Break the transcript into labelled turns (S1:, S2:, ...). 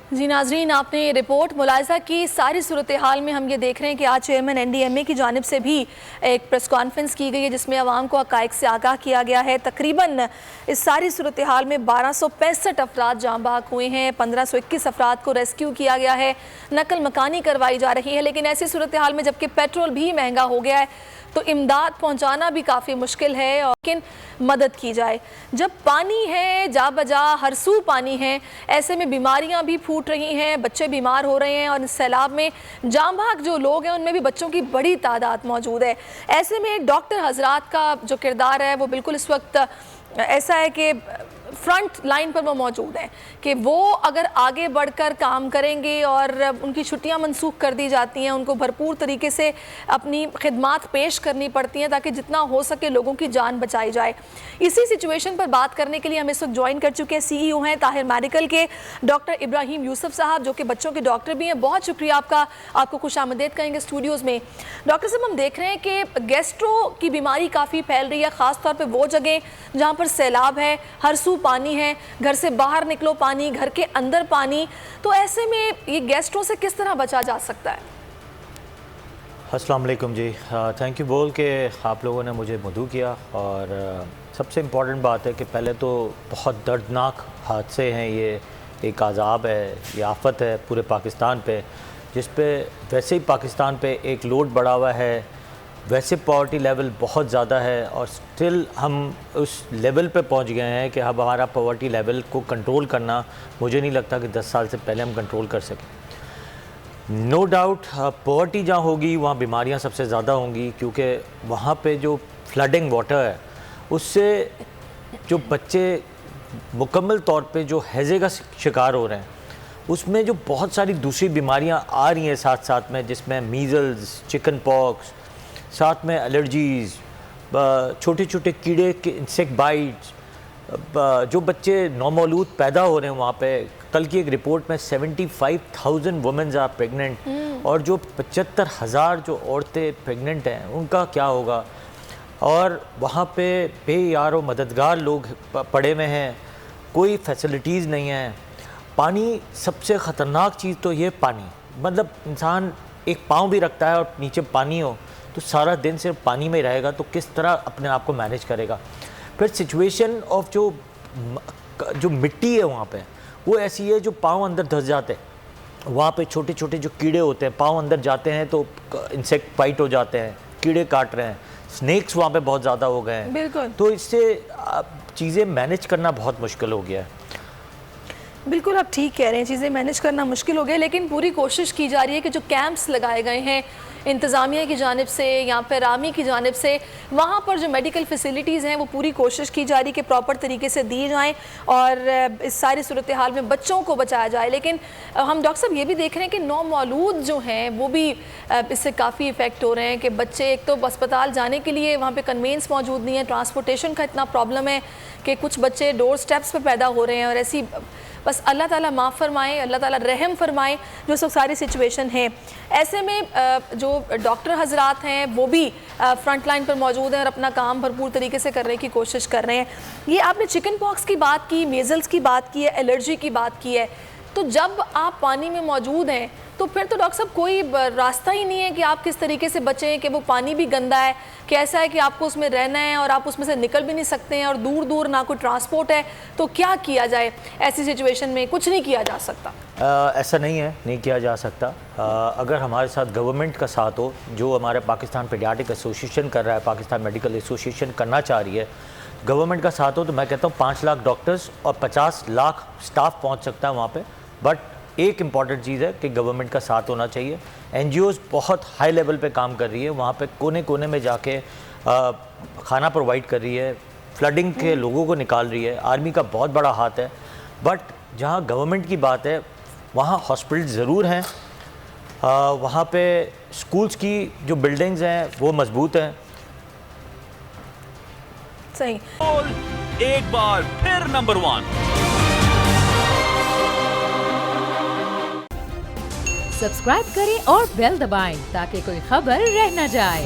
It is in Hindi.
S1: जी नाजरीन, आपने ये रिपोर्ट मुलाहिजा की। सारी सूरत हाल में हम ये देख रहे हैं कि आज चेयरमैन NDMA की जानिब से भी एक प्रेस कॉन्फ्रेंस की गई है जिसमें अवाम को हक़ाइक़ से आगाह किया गया है। तकरीबन इस सारी सूरत हाल में 1265 अफराद जाँ बहक हुए हैं, 1521 अफराद को रेस्क्यू किया गया है, नकल मकानी करवाई जा रही है। लेकिन ऐसी सूरत हाल में जबकि पेट्रोल भी महंगा हो गया है तो इमदाद पहुंचाना भी काफ़ी मुश्किल है, और लेकिन मदद की जाए। जब पानी है, जा बजा हर सू पानी है, ऐसे में बीमारियां भी फूट रही हैं, बच्चे बीमार हो रहे हैं, और इस सैलाब में जाँ बहक जो लोग हैं उनमें भी बच्चों की बड़ी तादाद मौजूद है। ऐसे में डॉक्टर हजरात का जो किरदार है वो बिल्कुल इस वक्त ऐसा है कि फ्रंट लाइन पर वो मौजूद हैं कि वो अगर आगे बढ़कर काम करेंगे और उनकी छुट्टियां मनसूख कर दी जाती हैं, उनको भरपूर तरीके से अपनी खिदमात पेश करनी पड़ती हैं ताकि जितना हो सके लोगों की जान बचाई जाए। इसी सिचुएशन पर बात करने के लिए हम इस वक्त ज्वाइन कर चुके हैं CEO हैं ताहिर मेडिकल के डॉक्टर इब्राहिम यूसुफ साहब, जो कि बच्चों के डॉक्टर भी हैं। बहुत शुक्रिया आपको खुशामदीद कहेंगे स्टूडियोज़ में। डॉक्टर साहब, हम देख रहे हैं कि गैस्ट्रो की बीमारी काफ़ी फैल रही है, ख़ासतौर पर वो जगह जहाँ पर सैलाब है, हर सू पानी है, घर से बाहर निकलो पानी, घर के अंदर पानी। तो ऐसे में ये गैस्ट्रो से किस तरह बचा जा सकता है?
S2: अस्सलाम वालेकुम जी, थैंक यू बोल के आप लोगों ने मुझे मदऊ किया। और सबसे इम्पॉर्टेंट बात है कि पहले तो बहुत दर्दनाक हादसे हैं, ये एक अज़ाब है, ये आफत है पूरे पाकिस्तान पे, जिस पे वैसे ही पाकिस्तान पे एक लोड बढ़ा हुआ है, वैसे पॉवर्टी लेवल बहुत ज़्यादा है, और स्टिल हम उस लेवल पे पहुंच गए हैं कि अब हमारा पॉवर्टी लेवल को कंट्रोल करना, मुझे नहीं लगता कि 10 साल से पहले हम कंट्रोल कर सकें। नो डाउट पॉवर्टी जहाँ होगी वहाँ बीमारियाँ सबसे ज़्यादा होंगी, क्योंकि वहाँ पे जो फ्लडिंग वाटर है उससे जो बच्चे मुकम्मल तौर पे जो हैज़े का शिकार हो रहे हैं, उसमें जो बहुत सारी दूसरी बीमारियाँ आ रही हैं साथ साथ में, जिसमें मीज़ल्स, चिकन पॉक्स, साथ में एलर्जीज़, छोटे छोटे कीड़े के इंसेक्ट बाइट्स, जो बच्चे नौमौलूद पैदा हो रहे हैं वहाँ पे। कल की एक रिपोर्ट में 75,000 वुमेन्स आर प्रेग्नेंट, और जो 75,000 जो औरतें प्रेग्नेंट हैं उनका क्या होगा। और वहाँ पे बेयारो मददगार लोग पड़े हुए हैं, कोई फैसिलिटीज़ नहीं है। पानी सबसे ख़तरनाक चीज़ तो ये पानी, मतलब इंसान एक पाँव भी रखता है और नीचे पानी हो तो सारा दिन सिर्फ पानी में रहेगा, तो किस तरह अपने आप को मैनेज करेगा। फिर सिचुएशन ऑफ जो मिट्टी है वहाँ पे वो ऐसी है जो पाँव अंदर धंस जाते हैं। वहाँ पे छोटे छोटे जो कीड़े होते हैं, पाँव अंदर जाते हैं तो इंसेक्ट बाइट हो जाते हैं, कीड़े काट रहे हैं, स्नेक्स वहाँ पे बहुत ज़्यादा हो गए हैं।
S1: बिल्कुल,
S2: तो इससे चीज़ें मैनेज करना बहुत मुश्किल हो गया है।
S1: बिल्कुल आप ठीक कह रहे हैं, चीज़ें मैनेज करना मुश्किल हो गया, लेकिन पूरी कोशिश की जा रही है कि जो कैंप्स लगाए गए हैं इंतज़ामिया की जानिब से या फिर आर्मी की जानिब से, वहाँ पर जो मेडिकल फैसिलिटीज़ हैं वो पूरी कोशिश की जा रही है कि प्रॉपर तरीके से दी जाएँ और इस सारी सूरत हाल में बच्चों को बचाया जाए। लेकिन हम डॉक्टर साहब ये भी देख रहे हैं कि नौमौलूद जो हैं वो भी इससे काफ़ी इफ़ेक्ट हो रहे हैं कि बच्चे एक तो अस्पताल जाने के लिए वहाँ पर कन्वेंस मौजूद नहीं है, ट्रांसपोर्टेशन का इतना प्रॉब्लम है कि कुछ बच्चे डोर स्टेप्स पर पैदा हो रहे हैं। और ऐसी बस अल्लाह ताला माफ़ फरमाए, अल्लाह ताला रहम फरमाए जो सब सारी सिचुएशन है। ऐसे में जो डॉक्टर हजरात हैं वो भी फ्रंट लाइन पर मौजूद हैं और अपना काम भरपूर तरीके से करने की कोशिश कर रहे हैं। ये आपने चिकन पॉक्स की बात की, मीज़ल्स की बात की है, एलर्जी की बात की है, तो जब आप पानी में मौजूद हैं तो फिर तो डॉक्टर साहब कोई रास्ता ही नहीं है कि आप किस तरीके से बचें, कि वो पानी भी गंदा है, कि ऐसा है कि आपको उसमें रहना है और आप उसमें से निकल भी नहीं सकते हैं, और दूर दूर ना कोई ट्रांसपोर्ट है, तो क्या किया जाए ऐसी सिचुएशन में? कुछ नहीं किया जा सकता।
S2: ऐसा नहीं है, नहीं किया जा सकता। अगर हमारे साथ गवर्नमेंट का साथ हो, जो हमारे पाकिस्तान पीडियाट्रिक एसोसिएशन कर रहा है, पाकिस्तान मेडिकल एसोसिएशन करना चाह रही है, गवर्नमेंट का साथ हो, तो मैं कहता हूँ 5 लाख डॉक्टर्स और 50 लाख स्टाफ पहुँच सकता है वहाँ पर। बट एक इम्पॉर्टेंट चीज़ है कि गवर्नमेंट का साथ होना चाहिए। NGOs बहुत हाई लेवल पे काम कर रही है, वहाँ पे कोने कोने में जाके खाना प्रोवाइड कर रही है, फ्लडिंग के लोगों को निकाल रही है, आर्मी का बहुत बड़ा हाथ है। बट जहाँ गवर्नमेंट की बात है वहाँ हॉस्पिटल ज़रूर हैं, वहाँ पे स्कूल्स की जो बिल्डिंग्स हैं वो मजबूत हैं।
S1: सही,
S3: एक बार फिर नंबर 1
S4: सब्सक्राइब करें और बेल दबाएं ताकि कोई खबर रह न जाए।